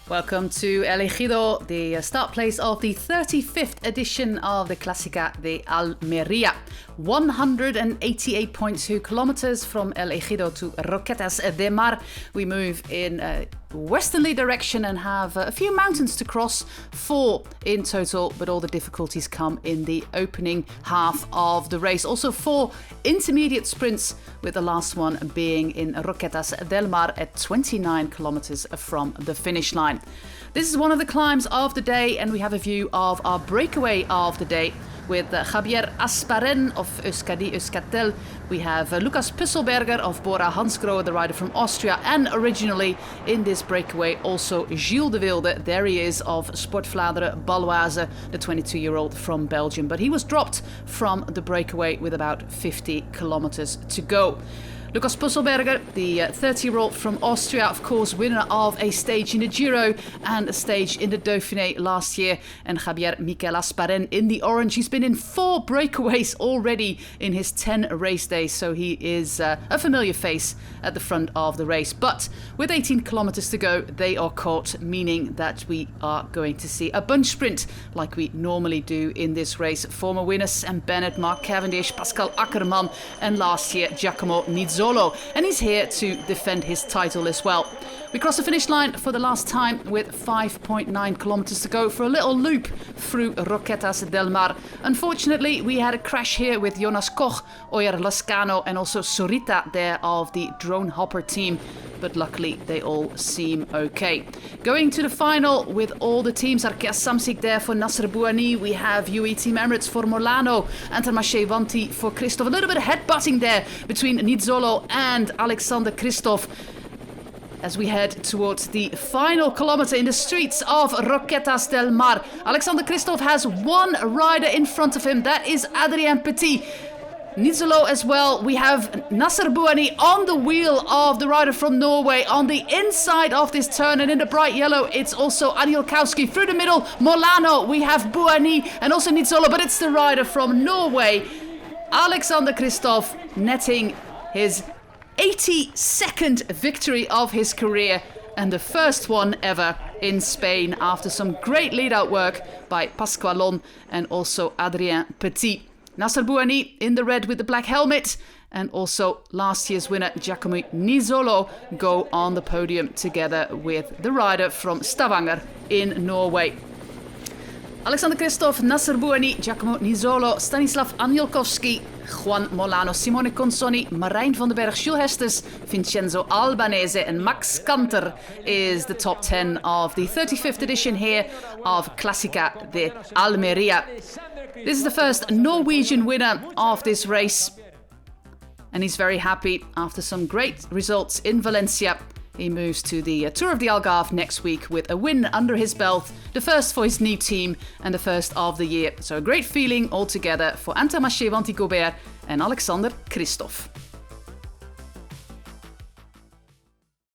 Welcome to El Ejido, the start place of the 35th edition of the Clásica de Almería. 188.2 kilometers from El Ejido to Roquetas de Mar. We move in a westerly direction and have a few mountains to cross, 4 in total, but all the difficulties come in the opening half of the race. Also 4 intermediate sprints, with the last one being in Roquetas del Mar at 29 kilometers from the finish line. This is one of the climbs of the day, and we have a view of our breakaway of the day with Javier Asparen of Euskadi Euskaltel. We have Lucas Pusselberger of Bora Hansgrohe, the rider from Austria, and originally in this breakaway also Gilles de Wilde, there he is, of Sportvladeren Baloise, the 22-year-old from Belgium. But he was dropped from the breakaway with about 50 kilometers to go. Lucas Pusselberger, the 30-year-old from Austria, of course, winner of a stage in the Giro and a stage in the Dauphiné last year. And Javier Miquel Asparen in the orange. He's been in 4 breakaways already in his 10 race days, so he is a familiar face at the front of the race. But with 18 kilometers to go, they are caught, meaning that we are going to see a bunch sprint like we normally do in this race. Former winners Sam Bennett, Mark Cavendish, Pascal Ackermann, and last year Giacomo Nizzolo. And he's here to defend his title as well. We cross the finish line for the last time with 5.9 kilometers to go for a little loop through Roquetas del Mar. Unfortunately, we had a crash here with Jonas Koch, Oyer Lascano, and also Sorita there of the Drone Hopper team. But luckily, they all seem okay. Going to the final with all the teams. Arkea Samsic there for Nasser Bouhanni. We have UE Team Emirates for Molano. Antarmache Vanti for Christoph. A little bit of headbutting there between Nizzolo and Alexander Christoph as we head towards the final kilometer in the streets of Roquetas del Mar. Alexander Christoph has one rider in front of him. That is Adrien Petit. Nizzolo as well. We have Nasser Bouhanni on the wheel of the rider from Norway on the inside of this turn, and in the bright yellow it's also Anielkowski. Through the middle, Molano, we have Bouhanni and also Nizzolo, but it's the rider from Norway, Alexander Christoph, netting his 82nd victory of his career and the first one ever in Spain after some great lead-out work by Pasqualon and also Adrien Petit. Nasser Bouhanni in the red with the black helmet, and also last year's winner Giacomo Nizzolo go on the podium together with the rider from Stavanger in Norway. Alexander Christoph, Nasser Bouhanni, Giacomo Nizzolo, Stanislav Anielkowski, Juan Molano, Simone Consoni, Marijn van den Berg, Jules Hestes, Vincenzo Albanese, and Max Kanter is the top 10 of the 35th edition here of Clásica de Almería. This is the first Norwegian winner of this race, and he's very happy after some great results in Valencia. He moves to the Tour of the Algarve next week with a win under his belt, the first for his new team and the first of the year. So a great feeling altogether for Antarmache Vanti Gobert and Alexander Christoph.